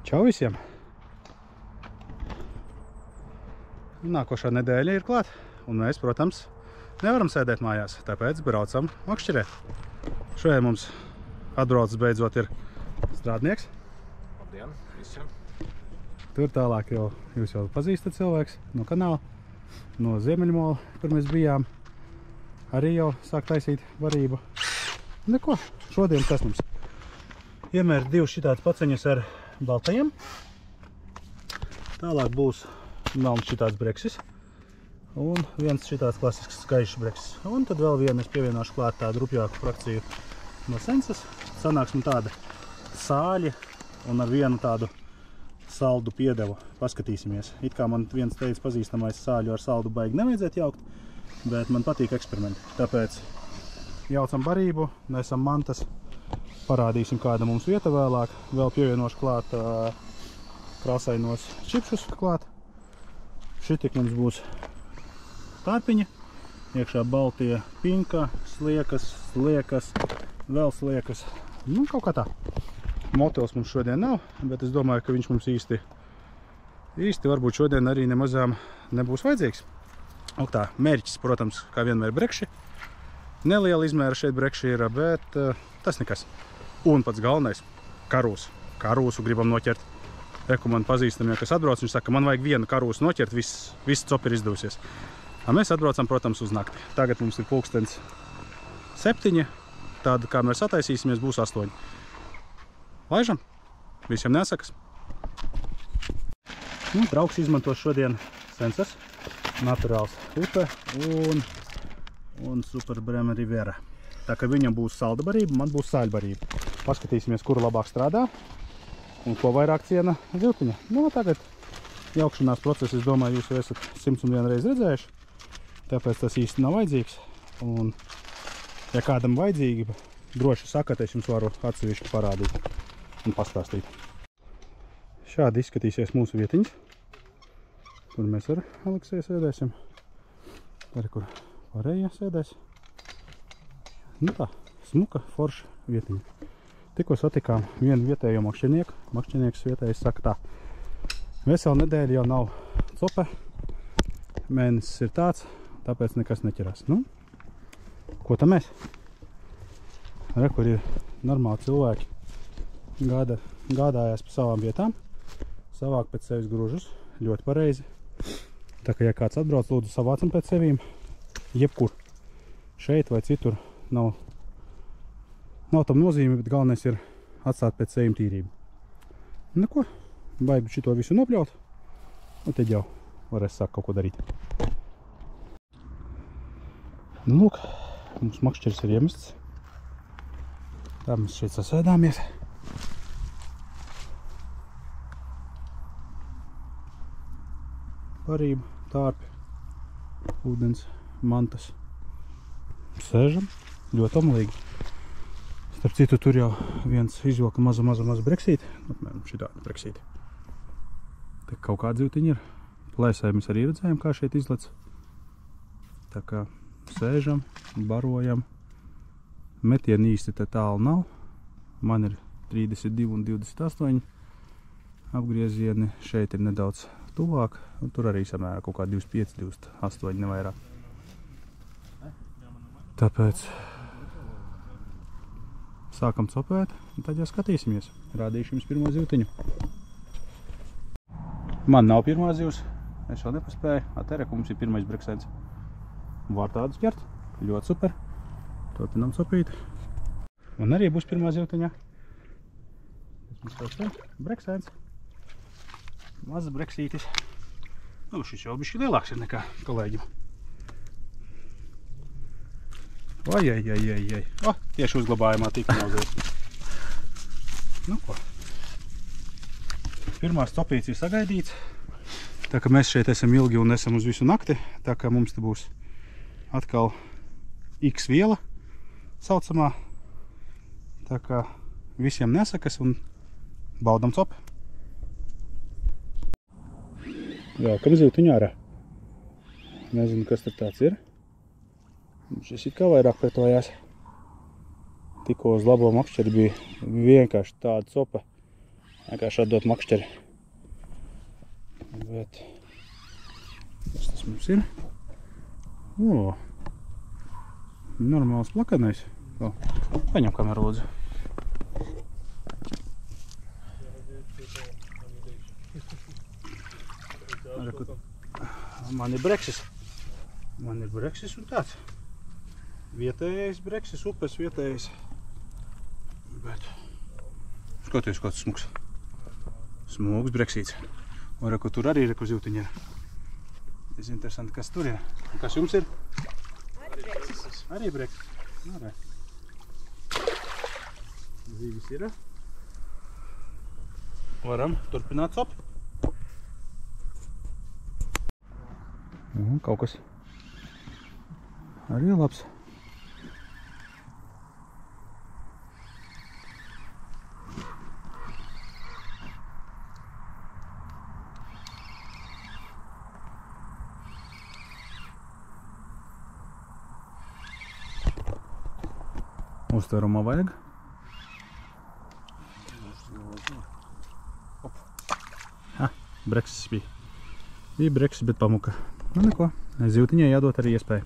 Čau visiem! Nākošā nedēļa ir klāt, un mēs, protams, nevaram sēdēt mājās, tāpēc braucam makšķerēt. Šodien mums atbraucis beidzot ir strādnieks. Labdien visiem! Tur tālāk jūs jau pazīstat cilvēks no kanāla, no Ziemeļmola, kur mēs bijām. Arī jau sāk taisīt varību. Neko, šodien kas mums? Iemēr 2 šitādas paceņas ar baltajiem. Tālāk būs melns šitāds breksis. Un viens šitāds klasisks skaišs breksis. Un tad vēl vienu es pievienošu klāt tādu rupjāku frakciju no Sensas. Sanāks man tāda sāļa un ar vienu tādu saldu piedevu. Paskatīsimies. It kā man viens teica pazīstamais sāļu ar saldu baigi nevajadzētu jaukt, bet man patīk eksperimenti. Tāpēc jaucam barību, nesam mantas. Parādīsim, kāda mums vieta vēlāk. Vēl pievienošu klāt krāsainos čipšus klāt. Šitik mums būs tārpiņa. Iekšā baltie pinka, sliekas, vēl sliekas. Nu, kaut kā tā. Motels mums šodien nav, bet es domāju, ka viņš mums īsti varbūt šodien arī nemazām nebūs vajadzīgs. Un tā, mērķis, protams, kā vienmēr brekši. Neliela izmēra šeit brekši ir, bet tas nekas. Un pats galvenais – karūsu. Karūsu gribam noķert. Reku man pazīstamie, kas atbrauc, viņš saka, man vajag vienu karūsu noķert, viss cop ir izdevusies. Mēs atbraucam, protams, uz nakti. Tagad mums ir pulkstens 7, tāda, kā mēs sataisīsimies, būs 8. Laižam, visiem nesakas. Draugs izmantos šodien Sensas, naturāls upe un Super Bremer Rivera. Tā kā viņam būs salda barība, man būs sāļa barība. Paskatīsimies, kuru labāk strādā un ko vairāk ciena zivtiņa. Nu, tagad jaukšanās procesu, es domāju, jūs jau esat 101 reizi redzējuši, tāpēc tas īsti nav vajadzīgs. Un, ja kādam vajadzīgi, droši sakat, es jums varu atsevišķi parādīt un pastāstīt. Šādi izskatīsies mūsu vietiņas, kur mēs ar Aleksēju sēdēsim. Arī kur pārējie sēdēs. Nu tā, smuka, forša vietiņa. Tikko satikām vienu vietējo makšķernieku. Makšķernieks vietējais saka tā. Vesela nedēļa jau nav cope. Mēnesis ir tāds, tāpēc nekas neķerās. Nu, ko tam mēs? Re, kur ir normāli cilvēki. Gādājās pa savām vietām. Savāk pēc sevis grūžus. Ļoti pareizi. Tā kā, ja kāds atbrauc, lūdzu savācam pēc sevīm. Jebkur. Šeit vai citur nav tam nozīme, bet galvenais ir atstāt pēc sevīm tīrību. Neko, vajag šito visu nopļaut, un tad jau varēs sākt kaut ko darīt. Nu, lūk, mums makšķeris ir iemests. Tā mēs šeit sasēdāmies. Barība, tārpi, ūdens, mantas. Sēžam, ļoti omlīgi. Starp citu, tur jau viens izvilka mazu breksīti. Apmēram šitādu breksīti. Te kaut kāda zivtiņa ir. Plēsē mēs arī redzējām, kā šeit izlec. Tā kā sēžam, barojam. Metieni īsti te tālu nav. Man ir 32 un 28 apgriezieni. Šeit ir nedaudz tuvāk. Un tur arī samērā kaut kā 25, 28 nevairāk. Tāpēc sākam copēt, un tad jau skatīsimies. Rādīšu jums pirmo zivtiņu. Man nav pirmā zivs, es vēl nepaspēju. Tereku mums ir pirmais breksēns. Var tādus ķert, ļoti super. Turpinām copīt. Man arī būs pirmā zivtiņa. Breksēns. Mazs breksītis. Nu, šis jau bišķi lielāks ir nekā kolēģim. Ojejejejej. Tieši uzglabājumā tika nauzēs. Nu ko. Pirmās copīts ir sagaidīts. Tā kā mēs šeit esam ilgi un esam uz visu nakti. Tā kā mums te būs atkal X viela saucamā. Tā kā visiem nesakas un baudam copi. Vēlkam zivtiņu ārā. Nezinu, kas tur tāds ir. Šis ir kā vairāk pretojās. Tikko uz labo makšķeri bija vienkārši tāda copa Vienkārši atdot makšķeri. Bet... Kas tas mums ir? O! Normāls plakanais. O, paņem kameru, lūdzu. Man ir breksis. Man ir breksis un tāds. Vietējais breksis, upes vietējais. Bet... Skaties, kāds smuks. Smuks breksīts. Un reku tur arī reku zivtiņi ir. Tas interesanti, kas tur ir. Un kas jums ir? Arī breksis. Arī breksis. Nā, zīvis ir. Varam turpināt copu. Un kaut kas arī labs. Uztverumā vajag. Breksis bija. Bija breksis, bet pamuka. Nu neko, zivtiņai jādod arī iespēju.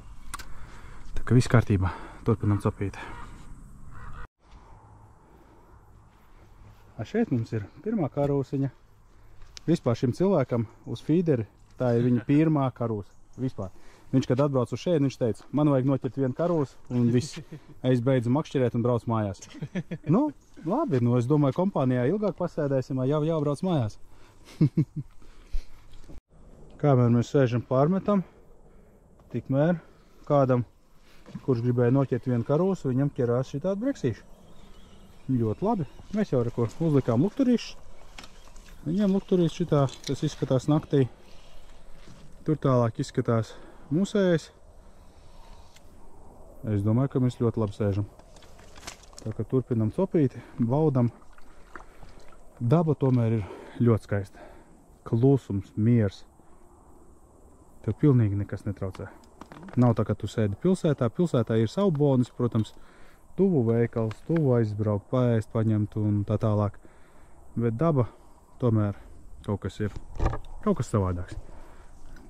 Tā kā viss kārtībā. Turpinām copīt. Šeit mums ir pirmā karūsiņa. Vispār šim cilvēkam uz feederi tā ir viņa pirmā karūsa. Vispār. Viņš, kad atbrauc uz šeit, viņš teica, man vajag noķert vienu karūsu un viss. Es beidzu makšķerēt un brauc mājās. Nu, labi, nu es domāju, kompānijā ilgāk pasēdēsim, jau jābrauc mājās. Kamēr mēs sēžam pārmetam, tikmēr kādam, kurš gribēja noķert vienu karūsu, viņam ķerās šitādu breksīšu. Ļoti labi. Mēs jau reko uzlikām lukturīšus. Viņiem lukturīšus šitā, tas izskatās naktī. Tur tālāk izskatās mūsējais. Es domāju, ka mēs ļoti labi sēžam. Tā kā turpinam copīt, baudam. Daba tomēr ir ļoti skaista. Klusums, miers. Tev pilnīgi nekas netraucē. Nav tā, ka tu sēdi pilsētā. Pilsētā ir savu bonus, protams, tuvu veikals, tuvu aizbraukt, paēst, paņemt un tā tālāk. Bet daba tomēr kaut kas ir, kaut kas savādāks.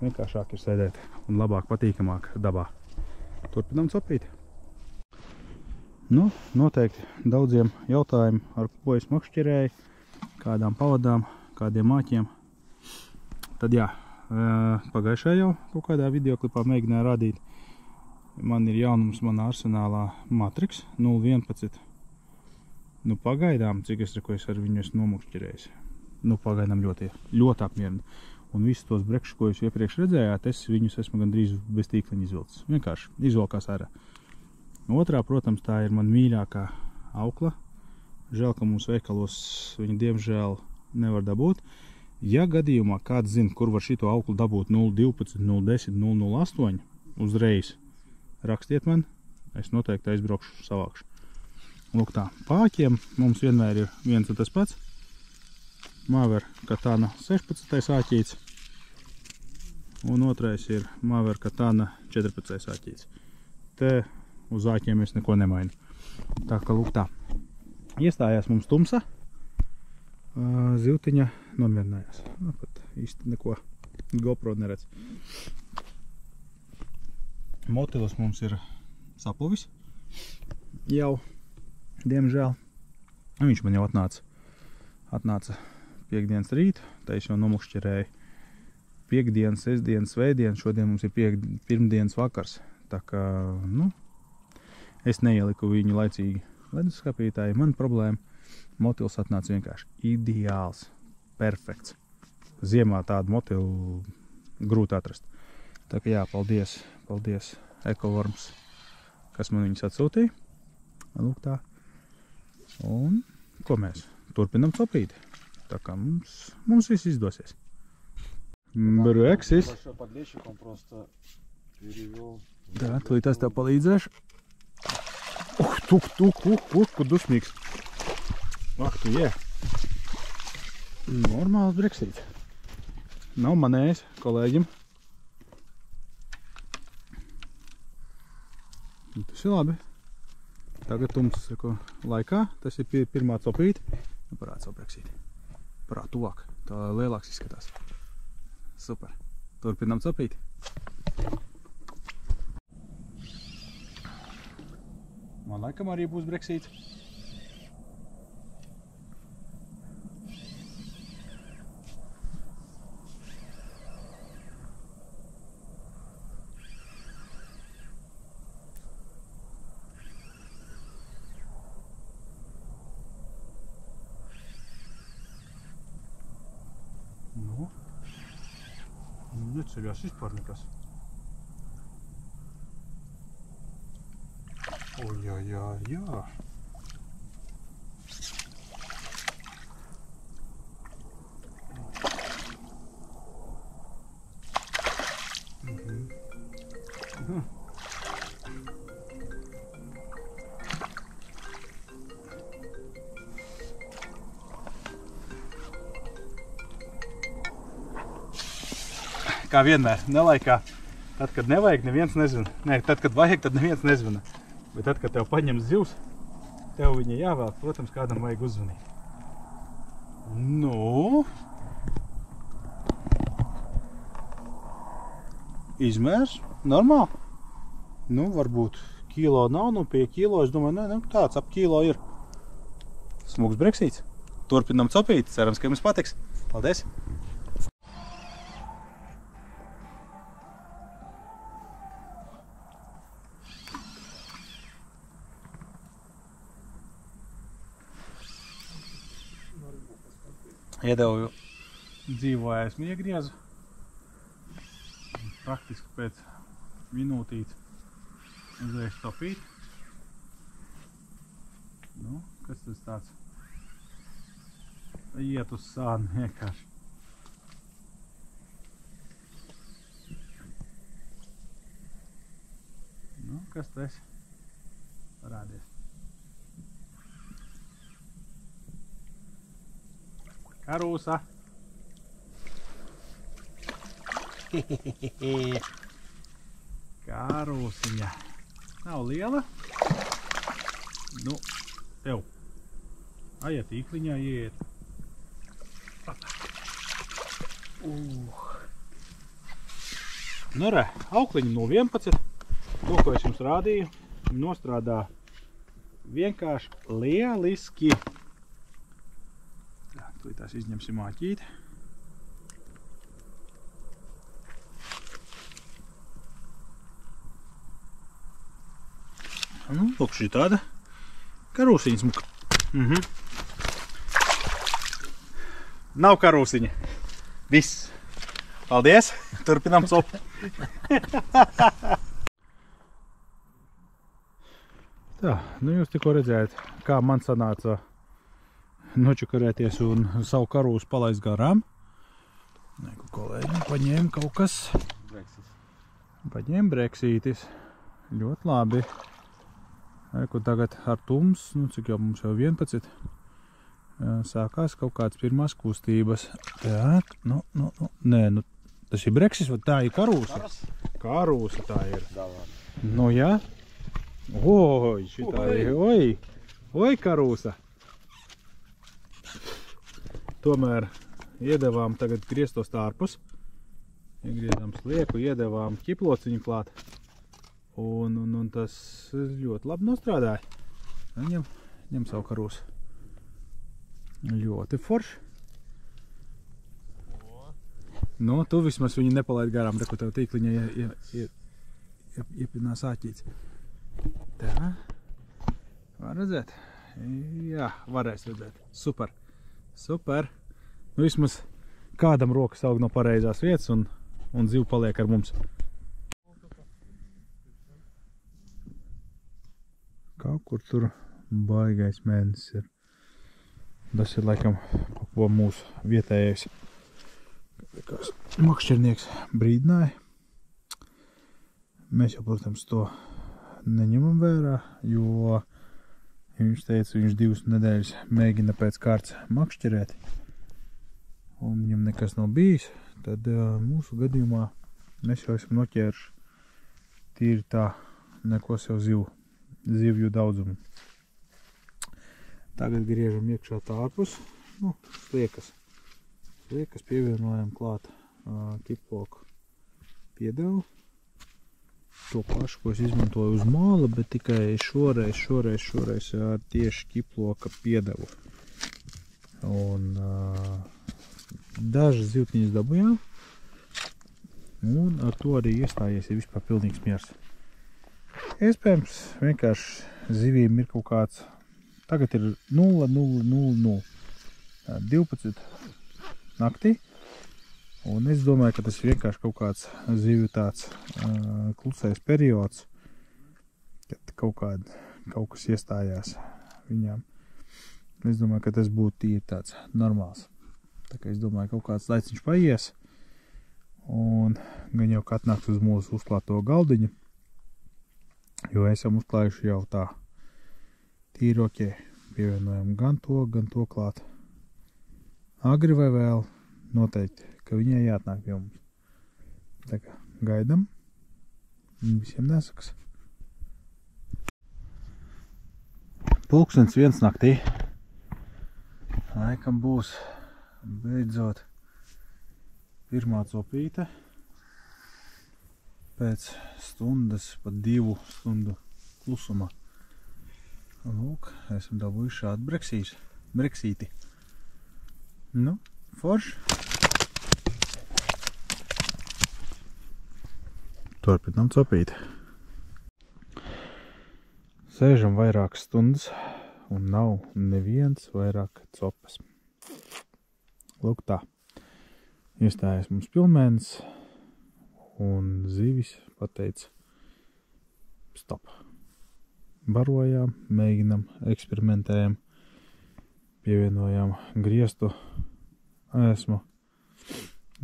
Vienkāršāk ir sēdēt un labāk, patīkamāk dabā. Turpinām copīt. Nu, noteikti daudziem jautājumi, ar ko es makšķerēju, kādām pavadām, kādiem māķiem. Tad jā, pagājušajā jau kaut kādā videoklipā mēģināju rādīt. Man ir jaunums manā arsenālā Matrix 011. Nu, pagaidām, cik es ar viņu esmu nomakšķerējis. Nu, pagaidām ļoti apmierinu. Un visus tos brekšus, ko jūs iepriekš redzējāt, es viņus esmu gandrīz bez tīkliņa izvilcis. Vienkārši izvalkās ārā. Otrā, protams, tā ir man mīļākā aukla. Žēl, ka mums veikalos viņa diemžēl nevar dabūt. Ja gadījumā kāds zina, kur var šito auklu dabūt 012, 010, 008 uzreiz, rakstiet man, es noteikti aizbraukšu savākšu. Lūk tā, pāķiem mums vienmēr ir viens un tas pats. Maver Katana 16. āķīts un otrais ir Maver Katana 14. āķīts. Te uz āķiem es neko nemainu. Tā ka lūk tā. Iestājās mums tumsa. Zivtiņa nomierinājās. Pat īsti neko GoPro neredz. Motilis mums ir sapluvis. Jau, diemžēl. Viņš man jau atnāca piekdienas rīt. Tā es jau nomakšķerēju piekdienas, sestdienas, svētdienas. Šodien mums ir pirmdienas vakars. Tā kā, nu, es neieliku viņu laicīgi leduskapītāji. Man problēma. Motils atnāca vienkārši ideāls, perfekts. Ziemā tādu motilu grūti atrast. Tā kā jā, paldies Ekoworms, kas man viņus atsūtīja. Lūk tā. Un ko mēs turpinam copīt. Tā kā mums viss izdosies. Breksis. Tā, tūlīt es tev palīdzēšu. Kur dusmīgs. Ak, tu jē. Normāls breksīts. Nav manējis kolēģim. Tas ir labi. Tagad tums laikā. Tas ir pirmā copīte. Parād savu breksīti. Prā, tuvāk. Tā lielāks izskatās. Super. Turpinām cepīt. Man laikam arī būs breksīts. Neceļās vispār nekas. Jā. Kā vienmēr, nelaikā. Tad, kad nevajag, neviens nezvana. Nē, tad, kad vajag, tad neviens nezvana. Bet tad, kad tev paņem zivs, tev viņa jāvēl, protams, kādam vajag uzzvanīt. Nu? Izmērs, normāli. Nu, varbūt kilo nav, nu pie kilo, es domāju, ne, tāds ap kilo ir. Smuks breksīts. Turpinām cepīt, cerams, ka jums patiks. Paldies! Iedevu dzīvojais miegriezu. Praktiski pēc minūtītes uzreiz topīt. Nu, kas tas tāds? Iet uz sānu vienkārši. Nu, kas tas? Parādies. Karūsa. Karūsiņa. Nav liela. Nu, tev. Aiet tīkliņā ieiet. Nu re, aukliņi no 11. To, ko es jums rādīju, nostrādā vienkārši lieliski. Tās izņemsim āķīti. Nu, lūk, šī tāda karūsiņa smuka. Nav karūsiņa. Viss. Paldies. Turpinām sopu. Tā, nu jūs tikko redzējāt, kā man sanāca nočakarēties un savu karūsu palaist garām. Kolēģi paņēma kaut kas. Paņēma breksītis. Ļoti labi. Ko tagad ar tums, nu cik jau mums jau 11, sākās kaut kādas pirmās kustības. Tā, nē, tas ir breksis, vai tā ir karūsa? Karūsa tā ir. Nu jā. Oi, šitā ir, oi, karūsa. Tomēr iedevām tagad grieztos tārpus. Iegriezām slieku, iedevām ķiplociņu klāt. Un tas ļoti labi nostrādāja. Ņem savu karūsu. Ļoti forši. Nu, tu vismaz viņu nepalaid garām, reku tev tīkliņa iepinās āķīts. Tā. Var redzēt? Jā, varēs redzēt. Super. Super. Nu, vismaz kādam rokas aug no pareizās vietas un zivu paliek ar mums. Kaut kur tur baigais mēnesis ir. Tas ir laikam kaut ko mūsu vietējais makšķernieks brīdināja. Mēs jau, protams, to neņemam vērā, jo viņš teica, viņš 2 nedēļas mēģina pēc kārtas makšķerēt. Un viņam nekas nav bijis. Tad mūsu gadījumā mēs jau esam noķēruši tīri tā neko sev zivju daudzumu. Tagad griežam iekšā tārpus, sliekas. liekas pievienojam klāt kiploku piedevu. To pašu, ko es izmantoju uz māla, bet tikai šoreiz ar tieši kiploka piedevu. Un dažas zivtiņas dabujām. Un ar to arī iestājies vispār pilnīgs miers. Iespējams, vienkārši zivīm ir kaut kāds, tagad ir 0,000, 12 naktī. Un es domāju, ka tas ir vienkārši kaut kāds zivju tāds klusais periods, kad kaut kas iestājās viņām. Es domāju, ka tas būtu tīri tāds normāls. Tā kā es domāju, kaut kāds laiciņš paies, un gan jau kad nāks uz mūsu uzklāto galdiņu, jo esam uzklājuši jau tā tīri ok. Pievienojam gan to klāt. Agri vai vēl, noteikti, ka viņai jāatnāk pie mums. Tā kā gaidam, visiem nesakas. 1:00 naktī. Laikam būs beidzot pirmā copīte. Pēc stundas, pat 2 stundu klusuma. Lūk, esam dabūjuši šādu breksīti. Nu, forši. Turpinām copīt. Sēžam vairākas stundas un nav neviens vairāk copas. Lūk tā. Iestājās mums pilnmēnes un zivis pateica stop. Barojām, mēģinam, eksperimentējam, pievienojām griestu esmu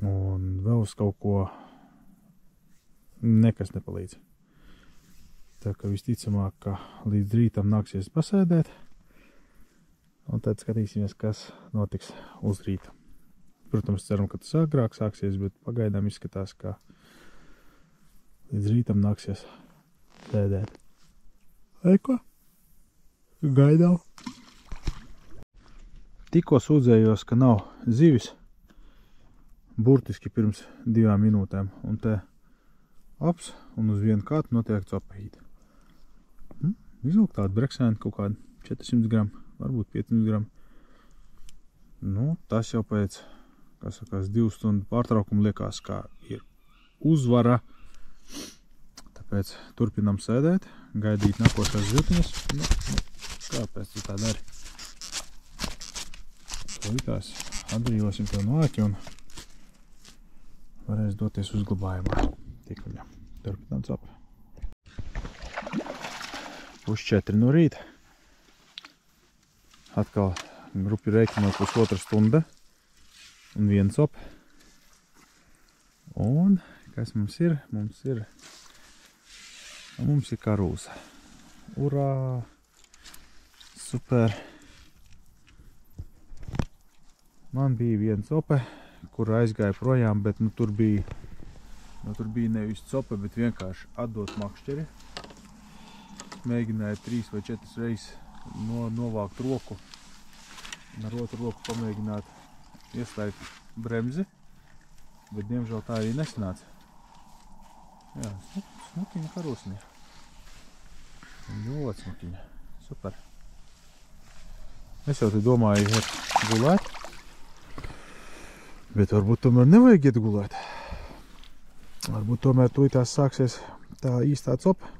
un vēl uz kaut ko nekas nepalīdz. Tā kā visticamāk, ka līdz rītam nāksies pasēdēt, un tad skatīsimies, kas notiks uz rītu. Protams, ceram, ka tas agrāk sāksies, bet pagaidām izskatās, ka līdz rītam nāksies sēdēt. Eko? Gaidām. Tikko sūdzējos, ka nav zivis, burtiski pirms 2 minūtēm, un te aps, un uz vienu kātu notiek copīte. Izlūk tādu breksēnu, kaut kādu 400 gramu, varbūt 500 gramu. Nu, tas jau pēc, kā sakās, 2 stundu pārtraukumu liekas, kā ir uzvara. Tāpēc turpinam sēdēt, gaidīt nākošās zivtiņas. Kāpēc tu tā dari? Tās atbrīvosim to no āķi un varēs doties uzglabājumā. Tikuļā. Turpinām copu. 3:30 no rīta. Atkal grupi rēķinot 1,5 stunda un 1 copa. Un kas mums ir? Mums ir karūsa. Urā! Super! Man bija 1 copa, kur aizgāja projām, bet tur bija nevis copa, bet vienkārši atdot makšķeri. Mēģināju 3 vai 4 reizes novākt roku un ar otru roku pamēģināt ieslēgt bremzi, bet diemžēl tā arī nesanāca. Jā, smukiņa karūsni. Ļoti smukiņa. Super. Es jau te domāju iet gulēt, bet varbūt tomēr nevajag iet gulēt. Varbūt tomēr tūlītās sāksies tā īstā copa.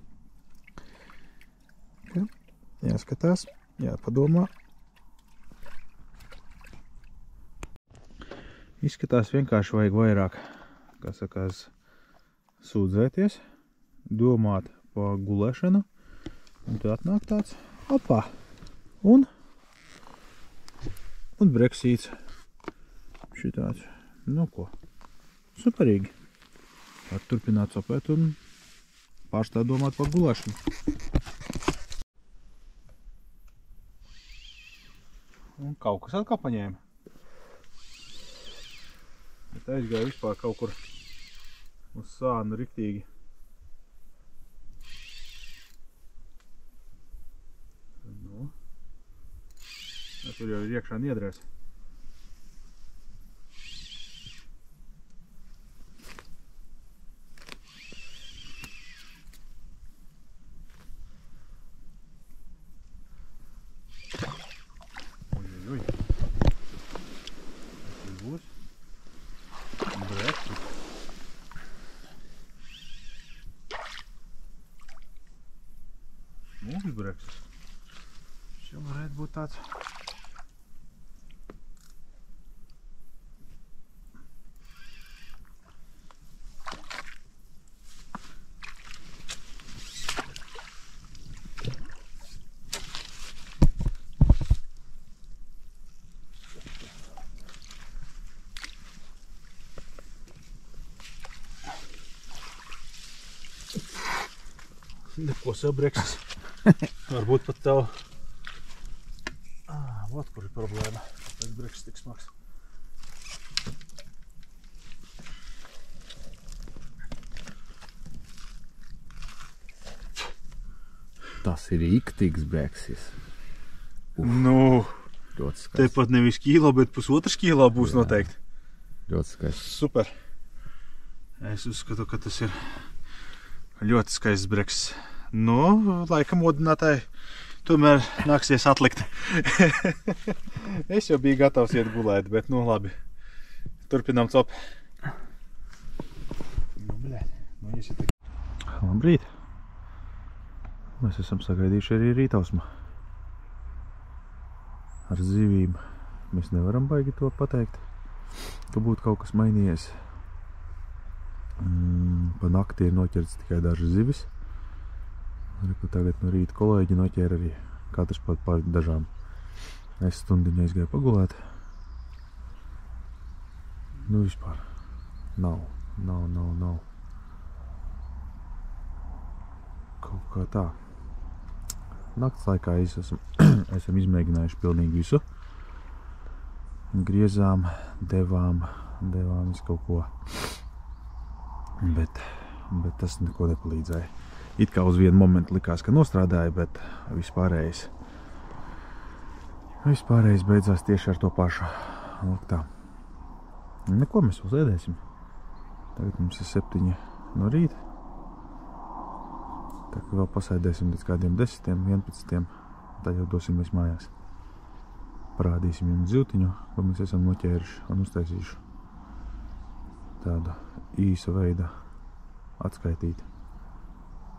Jāskatās, jāpadomā. Izskatās vienkārši vajag vairāk, kā sakās, sūdzēties, domāt par gulēšanu, un tad atnāk tāds, opā, un breksīts. Šitāds, nu ko, superīgi. Var turpināt copēt un pārstāt domāt par gulēšanu. Un kaut kas atkal paņēma. Bet aizgāja vispār kaut kur uz sānu riktīgi. Nu. Tur jau ir iekšā niedrēs. breksis. Šim varētu būt tāds. Neko sev breksis. Varbūt pat tev... Vot kur ir problēma. Tas breksis tik smags. Tas ir rīktīgs breksis. Nu, Ļoti skaists. tepat nevis kilo, bet pusotrs kilo būs noteikti. Ļoti skaists. Super. Es uzskatu, ka tas ir ļoti skaists breksis. Nu, laikam modinātāji tomēr nāksies atlikt. Es jau biju gatavs iet gulēt, bet nu labi. Turpinām cop. Nu, bļaļ, nu iesi tik. Labrīt! Mēs esam sagaidījuši arī rītausmu. Ar zivīm mēs nevaram baigi to pateikt, ka būtu kaut kas mainījies. Pa nakti ir noķerts tikai dažas zivis. Tagad no rīta kolēģi noķēra arī katrs par dažām. Es stundiņu aizgāju pagulēt. Nu vispār nav. Kaut kā tā. Nakts laikā esam izmēģinājuši pilnīgi visu. Griezām, devām visu kaut ko. Bet tas neko nepalīdzēja. It kā uz vienu momentu likās, ka nostrādāja, bet vispārējais beidzās tieši ar to pašu. Lūk tā. Neko mēs vēl sēdēsim. Tagad mums ir 7 no rīta. Tā kā vēl pasēdēsim līdz kādiem 10, 11. Tad jau dosimies mājās. Parādīsim jums zivtiņu, ko mēs esam noķēruši un uztaisījuši tādu īsa veida atskaitīti.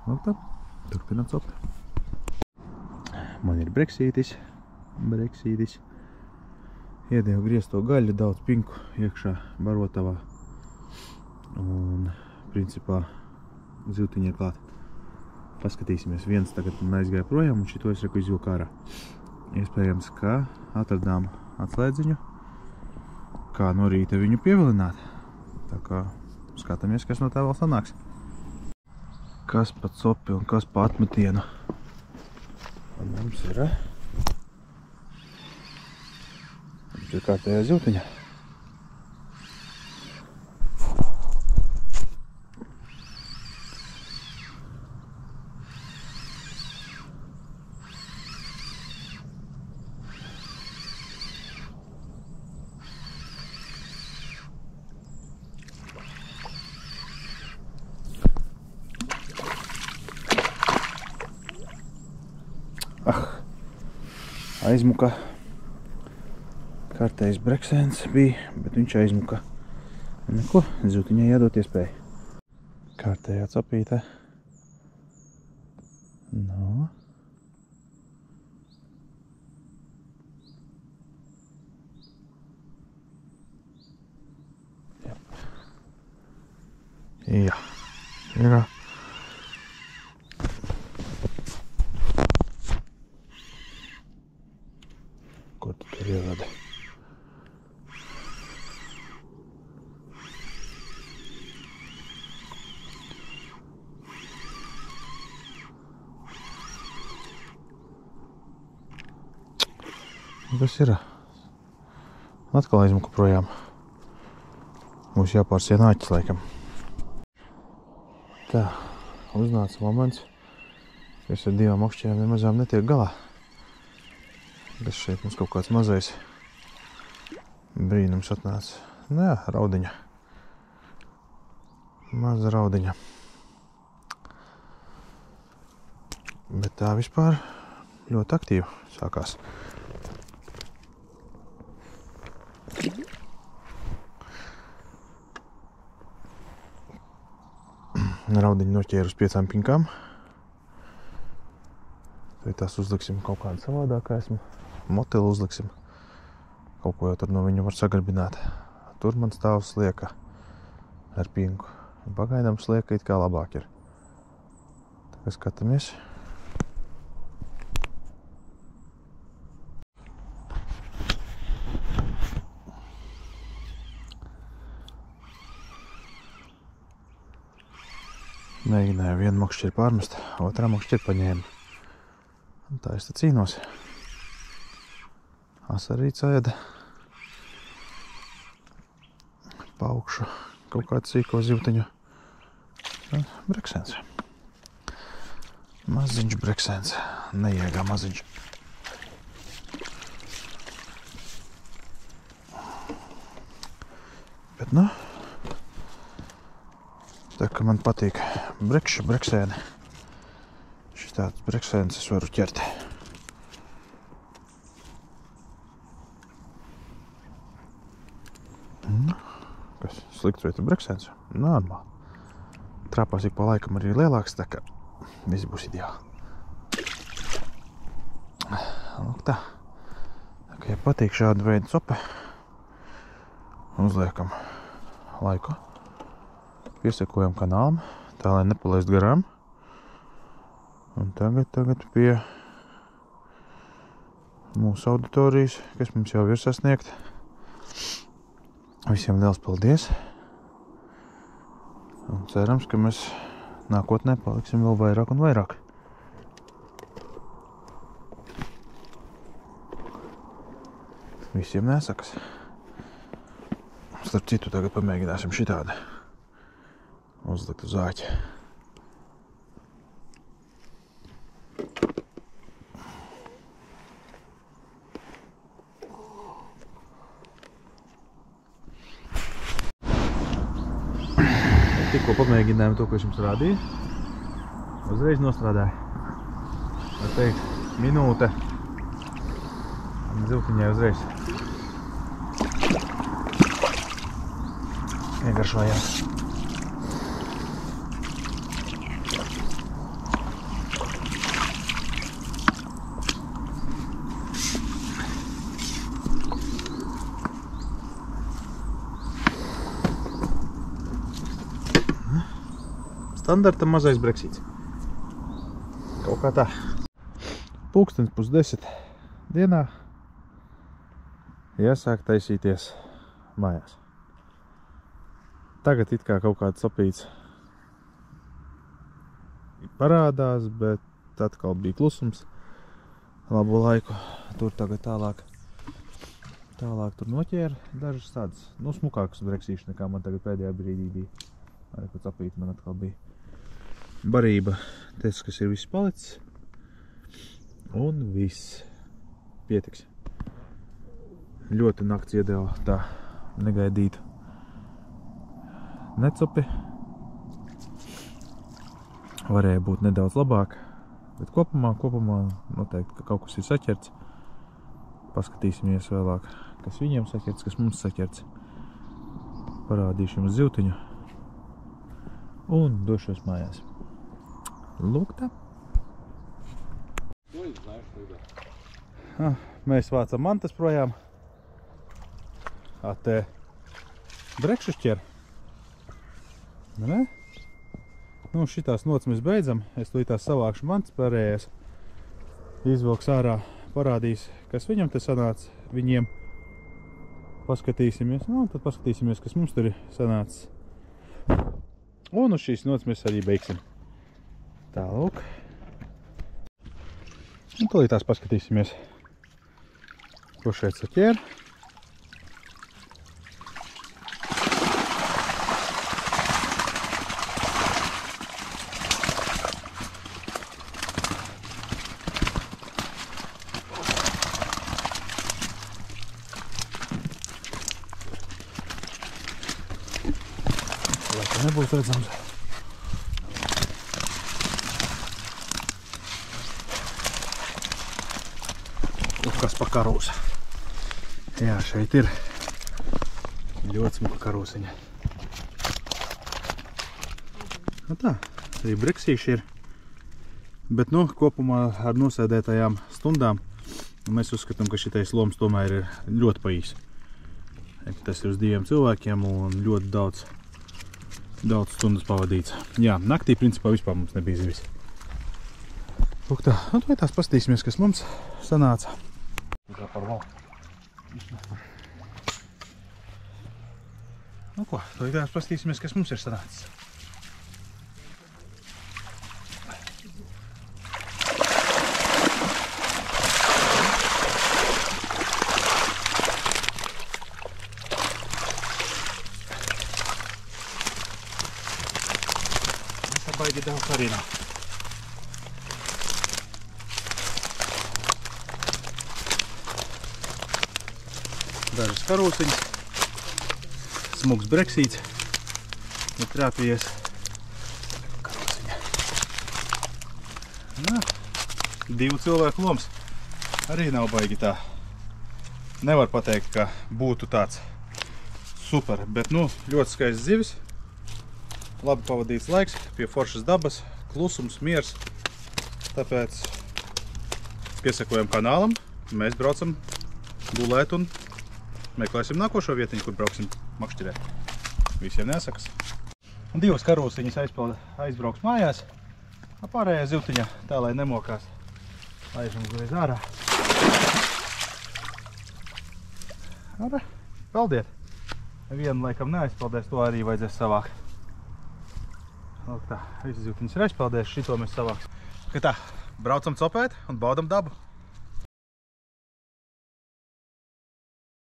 Lūk tā, turpinām copt. Man ir breksītis. Iedēju griezto gaļu, daudz pinku iekšā barotavā. Un principā zivtiņi ir klāt. Paskatīsimies, viens tagad man aizgāja projām un šito es reku izvilku ārā. Iespējams, ka atradām atslēdziņu, kā no rīta viņu pievilināt. Tā kā skatāmies, kas no tā vēl sanāks. Kas pa copi un kas pa atmetienu. Un mums ir kārtējā zivtiņa. Aizmuka. Kārtējs breksēns bija, bet viņš aizmuka. Neko, zivtiņai jādot iespēju. Kārtējā capīte. No. Jā. Jā. Ko tu tur ievadi? Kas ir? Atkal aizmuka projām. Mums jāpārsien āķis laikam. Tā, uznāca moments, ka es ar 2 okšķiem mazām netiek galā. Bet šeit mums kaut kāds mazais brīnums atnāca. Nu jā, raudiņa. Maza raudiņa. Bet tā vispār ļoti aktīva sākās. Raudiņu noķēru uz 5 pinkām. tās uzliksim kaut kādu savādāk, esmu motelu uzliksim. Kaut ko jau tur no viņu var sagarbināt. Tur man stāv slieka ar pinku. Pagaidām slieka it kā labāk ir. Tagad skatāmies. Mēģināju vienu makšķieri pārmest, otrā makšķieri paņēma. Un tā es te cīnos. Asarīts ēda. Paukšu kaut kādu sīko zivtiņu. Breksens. Maziņš breksens. Neiegā maziņš. Bet, nu, tā kā man patīk breksēni. Šis tāds breksēns es varu ķert. Kas slikts vai tu breksēns? Normāli. Trāpās ik pa laikam arī lielāks, tā kā viss būs ideāli. Lūk tā. Tā kā ja patīk šāda veida sopa, uzliekam laiku. Piesakojam kanālam, tā lai nepalaist garām. Un tagad pie mūsu auditorijas, kas mums jau ir sasniegt. Visiem liels paldies! Un cerams, ka mēs nākotnē paliksim vēl vairāk un vairāk. Visiem nesakas. Starp citu, tagad pamēģināsim šitādi uzlikt uz āķi. Tikko pamēģinājām to, ko es jums rādīju. Uzreiz nostrādāju. Var teikt, minūte. Un ziltiņai uzreiz. Iegaršojās. Standarta mazais breksīts. Kaut kā tā. Pulkstens 9:30 dienā jāsāk taisīties mājās. Tagad it kā kaut kāds sapīts parādās, bet atkal bija klusums labu laiku. Tur tagad tālāk tur noķēra dažas tādas, smukākas breksīšas nekā man tagad pēdējā brīdī bija. Arī pat sapīt man atkal bija. Barība, tas, kas ir viss palicis. Un viss pietiks. Ļoti nakts iedeva tā negaidītu necopi. Varēja būt nedaudz labāk, bet kopumā noteikti, ka kaut kas ir saķerts. Paskatīsimies vēlāk, kas viņiem saķerts, kas mums saķerts. Parādīšu jums zivtiņu un došos mājās. Lūk tā. Mēs vācam mantas projām. Te brekšus ķer. Ne? Nu, šitās nots mēs beidzam. Es tūlītās savākšu mantas pārējās. Izvilks ārā, parādīs, kas viņam te sanāca. Viņiem paskatīsimies. Nu, tad paskatīsimies, kas mums tur ir sanācis. Un uz šīs nots mēs arī beigsim. Tālūk. Un tūlītās paskatīsimies, ko šeit saķēra. Lai tā nebūs redzams. Kas pa karūsa. Jā, šeit ir ļoti smuka karūsiņa. Nu tā, arī breksīši ir. Bet, nu, kopumā ar nosēdētajām stundām mēs uzskatām, ka šitais loms tomēr ir ļoti pa īsu. Tas ir uz 2 cilvēkiem un ļoti daudz stundas pavadīts. Jā, naktī principā vispār mums nebija zivis. Lūk tā, un vai tās pastīsimies, kas mums sanāca. Nu ko, vai tās pastīsimies, kas mums ir sanācis. Baigi daudz arī nav. Dažas karūciņas, smugs breksīts, ir trāpījies karūciņa. 2 cilvēku loms arī nav baigi tā. Nevar pateikt, ka būtu tāds super, bet nu ļoti skaists zivis. Labi pavadīts laiks, pie foršas dabas, klusums, miers. Tāpēc piesakojam kanālam, mēs braucam gulēt un meklēsim nākošo vietiņu, kur brauksim makšķirēt. Visiem nesakas. 2 karūsiņas aizbrauks mājās, pārējā zivtiņa tā, lai nemokās. Laižam uzreiz ārā. Ara, peldiet. Vienu laikam neaizpeldēs, to arī vajadzēs savākt. Lūk tā, visi zivtiņas ir aizpeldējuši, šito mēs savāksim. Tā, braucam copēt un baudam dabu.